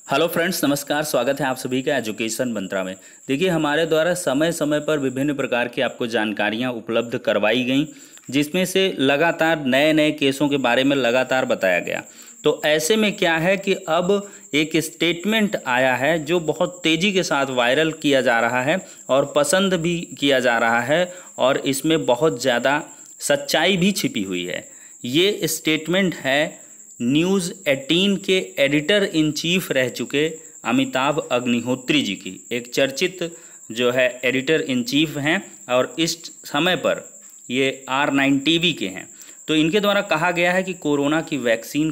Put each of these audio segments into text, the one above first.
Hello friends, नमस्कार। स्वागत है आप सभी का एजुकेशन मंत्रा में। देखिए, हमारे द्वारा समय समय पर विभिन्न प्रकार की आपको जानकारियां उपलब्ध करवाई गई, जिसमें से लगातार नए नए केसों के बारे में लगातार बताया गया। तो ऐसे में क्या है कि अब एक स्टेटमेंट आया है जो बहुत तेज़ी के साथ वायरल किया जा रहा है और पसंद भी किया जा रहा है, और इसमें बहुत ज़्यादा सच्चाई भी छिपी हुई है। ये स्टेटमेंट है न्यूज़ 18 के एडिटर इन चीफ रह चुके अमिताभ अग्निहोत्री जी की। एक चर्चित जो है एडिटर इन चीफ हैं और इस समय पर ये R9 टीवी के हैं। तो इनके द्वारा कहा गया है कि कोरोना की वैक्सीन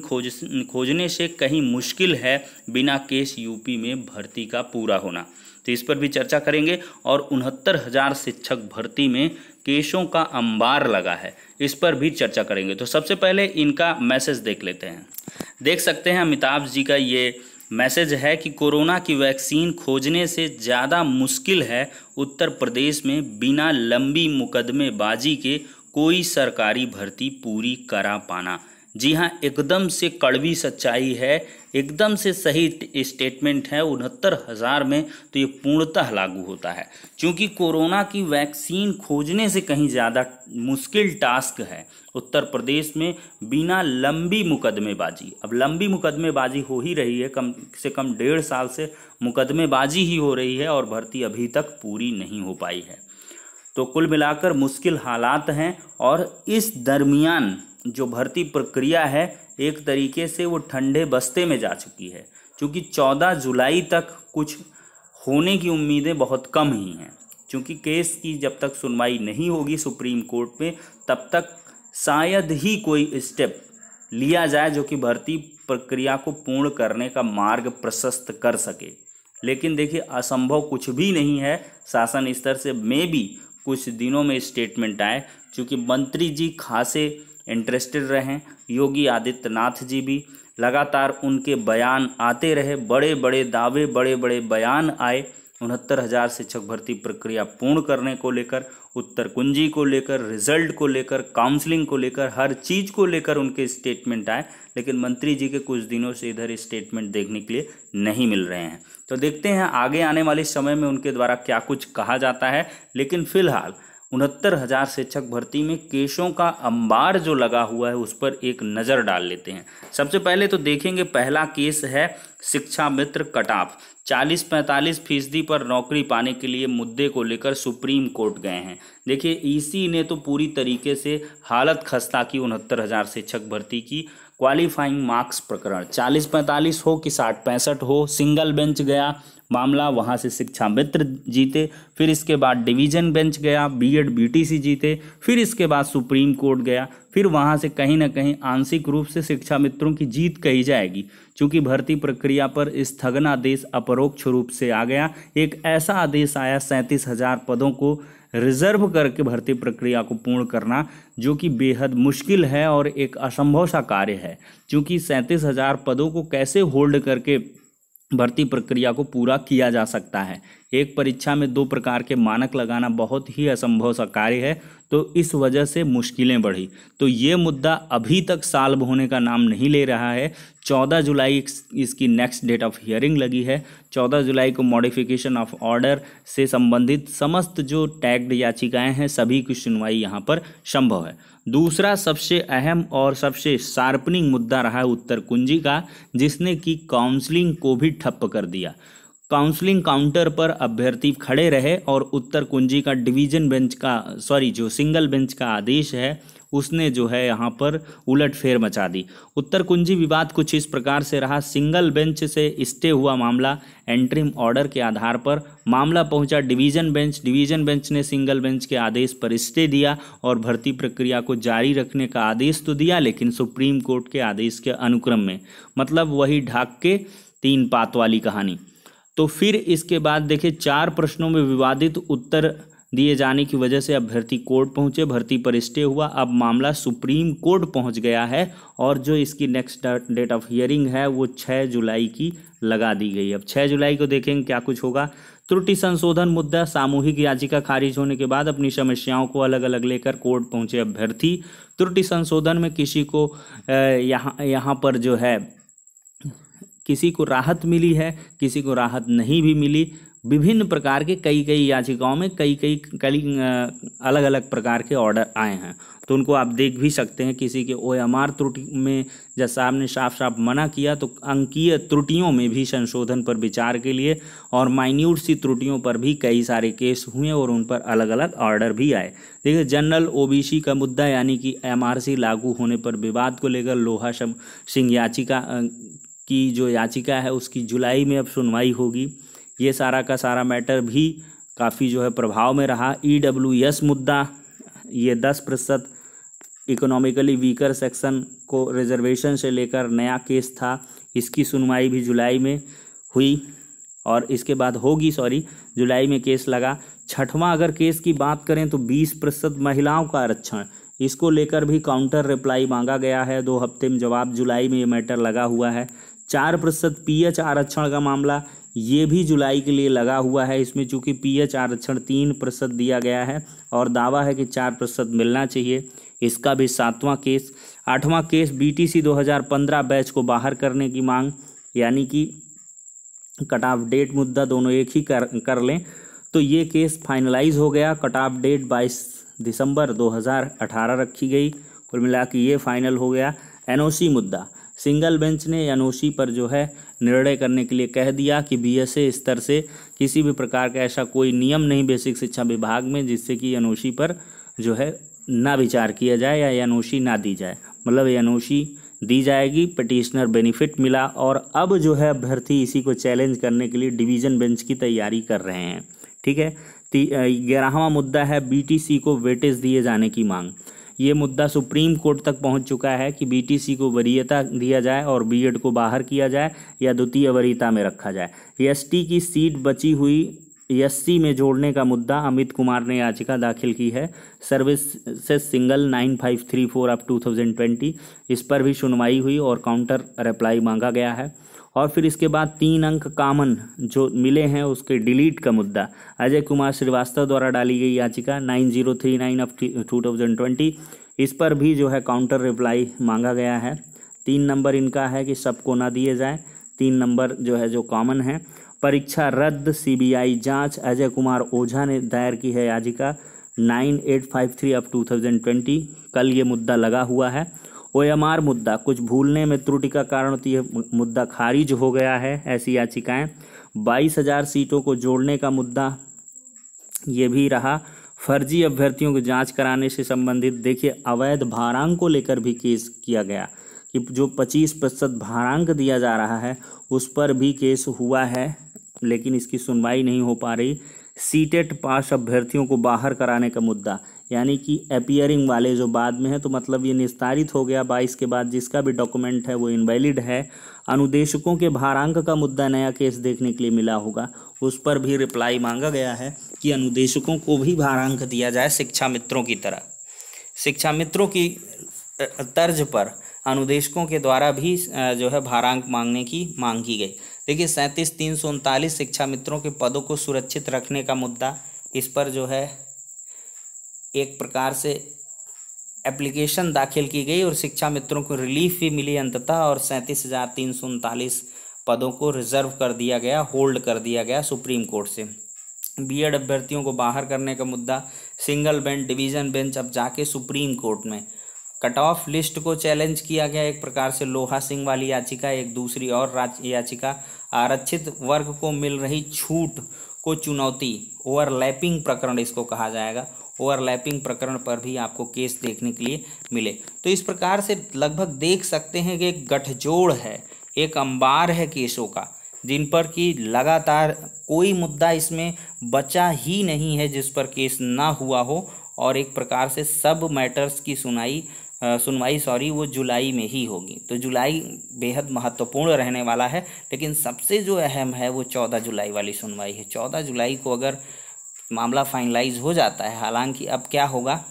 खोजने से कहीं मुश्किल है बिना केस यूपी में भर्ती का पूरा होना। तो इस पर भी चर्चा करेंगे। और 69,000 शिक्षक भर्ती में केसों का अंबार लगा है, इस पर भी चर्चा करेंगे। तो सबसे पहले इनका मैसेज देख लेते हैं। देख सकते हैं अमिताभ जी का ये मैसेज है कि कोरोना की वैक्सीन खोजने से ज़्यादा मुश्किल है उत्तर प्रदेश में बिना लंबी मुकदमेबाजी के कोई सरकारी भर्ती पूरी करा पाना। जी हाँ, एकदम से कड़वी सच्चाई है, एकदम से सही स्टेटमेंट है। 69,000 में तो ये पूर्णतः लागू होता है, क्योंकि कोरोना की वैक्सीन खोजने से कहीं ज़्यादा मुश्किल टास्क है उत्तर प्रदेश में बिना लंबी मुकदमेबाजी। अब लंबी मुकदमेबाजी हो ही रही है, कम से कम 1.5 साल से मुकदमेबाजी ही हो रही है और भर्ती अभी तक पूरी नहीं हो पाई है। तो कुल मिलाकर मुश्किल हालात हैं, और इस दरमियान जो भर्ती प्रक्रिया है एक तरीके से वो ठंडे बस्ते में जा चुकी है, क्योंकि 14 जुलाई तक कुछ होने की उम्मीदें बहुत कम ही हैं। क्योंकि केस की जब तक सुनवाई नहीं होगी सुप्रीम कोर्ट में, तब तक शायद ही कोई स्टेप लिया जाए जो कि भर्ती प्रक्रिया को पूर्ण करने का मार्ग प्रशस्त कर सके। लेकिन देखिए, असंभव कुछ भी नहीं है। शासन स्तर से में भी कुछ दिनों में स्टेटमेंट आए, क्योंकि मंत्री जी खासे इंटरेस्टेड रहे, योगी आदित्यनाथ जी भी लगातार उनके बयान आते रहे, बड़े बड़े दावे, बड़े बड़े बयान आए 69,000 शिक्षक भर्ती प्रक्रिया पूर्ण करने को लेकर, उत्तर कुंजी को लेकर, रिजल्ट को लेकर, काउंसलिंग को लेकर, हर चीज़ को लेकर उनके स्टेटमेंट आए। लेकिन मंत्री जी के कुछ दिनों से इधर स्टेटमेंट देखने के लिए नहीं मिल रहे हैं। तो देखते हैं आगे आने वाले समय में उनके द्वारा क्या कुछ कहा जाता है। लेकिन फिलहाल 69,000 शिक्षक भर्ती में केसों का अंबार जो लगा हुआ है उस पर एक नज़र डाल लेते हैं। सबसे पहले तो देखेंगे, पहला केस है शिक्षा मित्र कट ऑफ। 40-45% पर नौकरी पाने के लिए मुद्दे को लेकर सुप्रीम कोर्ट गए हैं। देखिए, ईसी ने तो पूरी तरीके से हालत खस्ता की 69,000 शिक्षक भर्ती की। क्वालिफाइंग मार्क्स प्रकरण 40-45 हो कि 60-65 हो, सिंगल बेंच गया मामला, वहाँ से शिक्षा मित्र जीते। फिर इसके बाद डिवीज़न बेंच गया, बीएड बीटीसी जीते। फिर इसके बाद सुप्रीम कोर्ट गया। फिर वहाँ से कहीं ना कहीं आंशिक रूप से शिक्षा मित्रों की जीत कही जाएगी, क्योंकि भर्ती प्रक्रिया पर स्थगनादेश अपरोक्ष रूप से आ गया। एक ऐसा आदेश आया 37,000 पदों को रिजर्व करके भर्ती प्रक्रिया को पूर्ण करना, जो कि बेहद मुश्किल है और एक असंभव सा कार्य है, क्योंकि 37,000 पदों को कैसे होल्ड करके भर्ती प्रक्रिया को पूरा किया जा सकता है। एक परीक्षा में 2 प्रकार के मानक लगाना बहुत ही असंभव सा कार्य है, तो इस वजह से मुश्किलें बढ़ी। तो ये मुद्दा अभी तक सॉल्व होने का नाम नहीं ले रहा है। 14 जुलाई इसकी नेक्स्ट डेट ऑफ हियरिंग लगी है। 14 जुलाई को मॉडिफिकेशन ऑफ ऑर्डर से संबंधित समस्त जो टैग्ड याचिकाएं हैं सभी की सुनवाई यहाँ पर संभव है। दूसरा सबसे अहम और सबसे शार्पनिंग मुद्दा रहा है उत्तर कुंजी का, जिसने कि काउंसलिंग को भी ठप्प कर दिया। काउंसलिंग काउंटर पर अभ्यर्थी खड़े रहे और उत्तर कुंजी का डिवीजन बेंच का जो सिंगल बेंच का आदेश है उसने जो है यहाँ पर उलटफेर मचा दी। उत्तर कुंजी विवाद कुछ इस प्रकार से रहा। सिंगल बेंच से स्टे हुआ मामला, एंट्रीम ऑर्डर के आधार पर मामला पहुंचा डिवीजन बेंच। डिवीजन बेंच ने सिंगल बेंच के आदेश पर स्टे दिया और भर्ती प्रक्रिया को जारी रखने का आदेश तो दिया, लेकिन सुप्रीम कोर्ट के आदेश के अनुक्रम में, मतलब वही ढाक के 3 पात वाली कहानी। तो फिर इसके बाद देखिए, 4 प्रश्नों में विवादित उत्तर दिए जाने की वजह से अभ्यर्थी कोर्ट पहुंचे, भर्ती पर स्टे हुआ। अब मामला सुप्रीम कोर्ट पहुंच गया है और जो इसकी नेक्स्ट डेट ऑफ हियरिंग है वो 6 जुलाई की लगा दी गई। अब 6 जुलाई को देखेंगे क्या कुछ होगा। त्रुटि संशोधन मुद्दा, सामूहिक याचिका खारिज होने के बाद अपनी समस्याओं को अलग अलग लेकर कोर्ट पहुंचे अभ्यर्थी। त्रुटि संशोधन में किसी को यहाँ पर जो है किसी को राहत मिली है, किसी को राहत नहीं भी मिली। विभिन्न प्रकार के कई याचिकाओं में कई अलग अलग प्रकार के ऑर्डर आए हैं, तो उनको आप देख भी सकते हैं। किसी के OMR त्रुटि में जज साहब ने साफ साफ मना किया, तो अंकीय त्रुटियों में भी संशोधन पर विचार के लिए और माइन्यूट सी त्रुटियों पर भी कई सारे केस हुए और उन पर अलग अलग ऑर्डर भी आए। देखिए, जनरल OBC का मुद्दा यानी कि MRC लागू होने पर विवाद को लेकर लोहा सिंह याचिका की जो याचिका है उसकी जुलाई में अब सुनवाई होगी। ये सारा का सारा मैटर भी काफ़ी जो है प्रभाव में रहा। EWS मुद्दा, ये 10% इकोनॉमिकली वीकर सेक्शन को रिजर्वेशन से लेकर नया केस था, इसकी सुनवाई भी जुलाई में हुई और इसके बाद होगी, जुलाई में केस लगा। छठवां अगर केस की बात करें तो 20% महिलाओं का आरक्षण, इसको लेकर भी काउंटर रिप्लाई मांगा गया है। 2 हफ्ते में जवाब, जुलाई में ये मैटर लगा हुआ है। 4% PH आरक्षण का मामला, ये भी जुलाई के लिए लगा हुआ है। इसमें चूंकि PH आरक्षण 3% दिया गया है और दावा है कि 4% मिलना चाहिए, इसका भी 7वां केस। 8वां केस BTC 2015 बैच को बाहर करने की मांग, यानी कि कट ऑफ डेट मुद्दा दोनों एक ही कर लें, तो ये केस फाइनलाइज हो गया। कट ऑफ डेट 22 दिसंबर 2018 रखी गई। कुल मिला के ये फाइनल हो गया। NOC मुद्दा, सिंगल बेंच ने NOC पर जो है निर्णय करने के लिए कह दिया कि BSA स्तर से किसी भी प्रकार का ऐसा कोई नियम नहीं बेसिक शिक्षा विभाग में जिससे कि NOC पर जो है ना विचार किया जाए या NOC ना दी जाए, मतलब NOC दी जाएगी। पिटिशनर बेनिफिट मिला और अब जो है अभ्यर्थी इसी को चैलेंज करने के लिए डिवीज़न बेंच की तैयारी कर रहे हैं। ठीक है। 11वां मुद्दा है BTC को वेटेज दिए जाने की मांग। ये मुद्दा सुप्रीम कोर्ट तक पहुंच चुका है कि BTC को वरीयता दिया जाए और B.Ed को बाहर किया जाए या द्वितीय वरीयता में रखा जाए। ST की सीट बची हुई SC में जोड़ने का मुद्दा अमित कुमार ने याचिका दाखिल की है, सर्विसेज सिंगल 9534 ऑफ 2020। इस पर भी सुनवाई हुई और काउंटर रिप्लाई मांगा गया है। और फिर इसके बाद 3 अंक कॉमन जो मिले हैं उसके डिलीट का मुद्दा, अजय कुमार श्रीवास्तव द्वारा डाली गई याचिका 9039 ऑफ 2020, इस पर भी जो है काउंटर रिप्लाई मांगा गया है। 3 नंबर इनका है कि सबको ना दिए जाए, 3 नंबर जो है जो कॉमन है। परीक्षा रद्द, CBI जांच, अजय कुमार ओझा ने दायर की है याचिका 9853 ऑफ 2020। कल ये मुद्दा लगा हुआ है। OMR मुद्दा, कुछ भूलने में त्रुटि का कारण तो ये मुद्दा खारिज हो गया है। ऐसी याचिकाएं 22,000 सीटों को जोड़ने का मुद्दा ये भी रहा। फर्जी अभ्यर्थियों को जांच कराने से संबंधित, देखिए अवैध भारांक को लेकर भी केस किया गया कि जो 25% भारांक दिया जा रहा है उस पर भी केस हुआ है, लेकिन इसकी सुनवाई नहीं हो पा रही। सीटेट पास अभ्यर्थियों को बाहर कराने का मुद्दा, यानी कि अपीयरिंग वाले जो बाद में है, तो मतलब ये निस्तारित हो गया 22 के बाद, जिसका भी डॉक्यूमेंट है वो इनवैलिड है। अनुदेशकों के भारांक का मुद्दा नया केस देखने के लिए मिला होगा, उस पर भी रिप्लाई मांगा गया है कि अनुदेशकों को भी भारांक दिया जाए शिक्षा मित्रों की तरह। शिक्षा मित्रों की तर्ज पर अनुदेशकों के द्वारा भी जो है भारांक मांगने की मांग की गई। देखिए 37,339 शिक्षा मित्रों के पदों को सुरक्षित रखने का मुद्दा, इस पर जो है एक प्रकार से एप्लीकेशन दाखिल की गई और शिक्षा मित्रों को रिलीफ भी मिली अंततः, और 37,339 पदों को रिजर्व कर दिया गया, होल्ड कर दिया गया सुप्रीम कोर्ट से। B.Ed अभ्यर्थियों को बाहर करने का मुद्दा, सिंगल बेंच, डिवीज़न बेंच अब जाके सुप्रीम कोर्ट में। कट ऑफ लिस्ट को चैलेंज किया गया एक प्रकार से, लोहा सिंह वाली याचिका। एक दूसरी और याचिका, आरक्षित वर्ग को मिल रही छूट को चुनौती, ओवरलैपिंग प्रकरण इसको कहा जाएगा। ओवरलैपिंग प्रकरण पर भी आपको केस देखने के लिए मिले। तो इस प्रकार से लगभग देख सकते हैं कि एक गठजोड़ है, एक अंबार है केसों का, जिन पर कि लगातार कोई मुद्दा इसमें बचा ही नहीं है जिस पर केस ना हुआ हो, और एक प्रकार से सब मैटर्स की सुनवाई वो जुलाई में ही होगी। तो जुलाई बेहद महत्वपूर्ण रहने वाला है, लेकिन सबसे जो अहम है वो 14 जुलाई वाली सुनवाई है। 14 जुलाई को अगर मामला फाइनलाइज हो जाता है, हालांकि अब क्या होगा,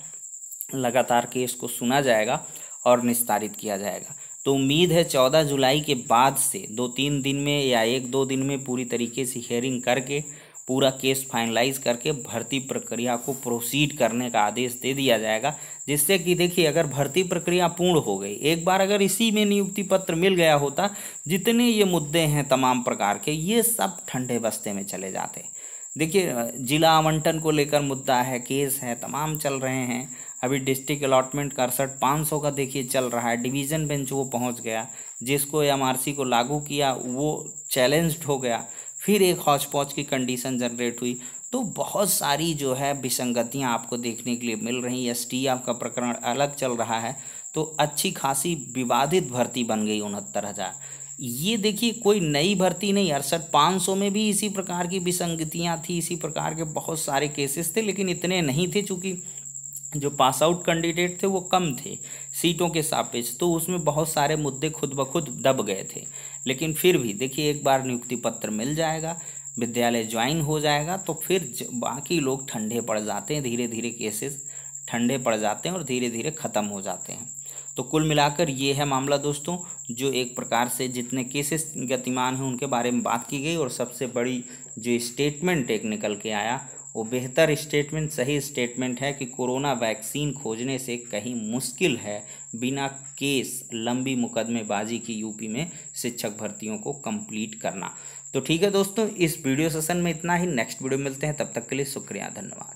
लगातार केस को सुना जाएगा और निस्तारित किया जाएगा। तो उम्मीद है 14 जुलाई के बाद से 2-3 दिन में या 1-2 दिन में पूरी तरीके से हियरिंग करके पूरा केस फाइनलाइज करके भर्ती प्रक्रिया को प्रोसीड करने का आदेश दे दिया जाएगा, जिससे कि देखिए अगर भर्ती प्रक्रिया पूर्ण हो गई, एक बार अगर इसी में नियुक्ति पत्र मिल गया होता, जितने ये मुद्दे हैं तमाम प्रकार के, ये सब ठंडे बस्ते में चले जाते। देखिए जिला आवंटन को लेकर मुद्दा है, केस है, तमाम चल रहे हैं। अभी डिस्ट्रिक्ट अलॉटमेंट का 68,500 का देखिए चल रहा है, डिवीज़न बेंच वो पहुंच गया, जिसको एमआरसी को लागू किया वो चैलेंज्ड हो गया, फिर एक हौच पौच की कंडीशन जनरेट हुई। तो बहुत सारी जो है विसंगतियां आपको देखने के लिए मिल रही। एसटीएफ का प्रकरण अलग चल रहा है, तो अच्छी खासी विवादित भर्ती बन गई 69,000। ये देखिए कोई नई भर्ती नहीं, 68,500 में भी इसी प्रकार की विसंगतियां थी, इसी प्रकार के बहुत सारे केसेस थे, लेकिन इतने नहीं थे चूँकि जो पास आउट कैंडिडेट थे वो कम थे सीटों के सापेक्ष, तो उसमें बहुत सारे मुद्दे खुद ब खुद दब गए थे। लेकिन फिर भी देखिए एक बार नियुक्ति पत्र मिल जाएगा, विद्यालय ज्वाइन हो जाएगा, तो फिर बाकी लोग ठंडे पड़ जाते हैं, धीरे धीरे केसेस ठंडे पड़ जाते हैं और धीरे धीरे ख़त्म हो जाते हैं। तो कुल मिलाकर ये है मामला दोस्तों, जो एक प्रकार से जितने केसेस गतिमान हैं उनके बारे में बात की गई। और सबसे बड़ी जो स्टेटमेंट एक निकल के आया, वो बेहतर स्टेटमेंट, सही स्टेटमेंट है कि कोरोना वैक्सीन खोजने से कहीं मुश्किल है बिना केस लंबी मुकदमेबाजी की यूपी में शिक्षक भर्तियों को कंप्लीट करना। तो ठीक है दोस्तों, इस वीडियो सेशन में इतना ही। नेक्स्ट वीडियो मिलते हैं, तब तक के लिए शुक्रिया, धन्यवाद।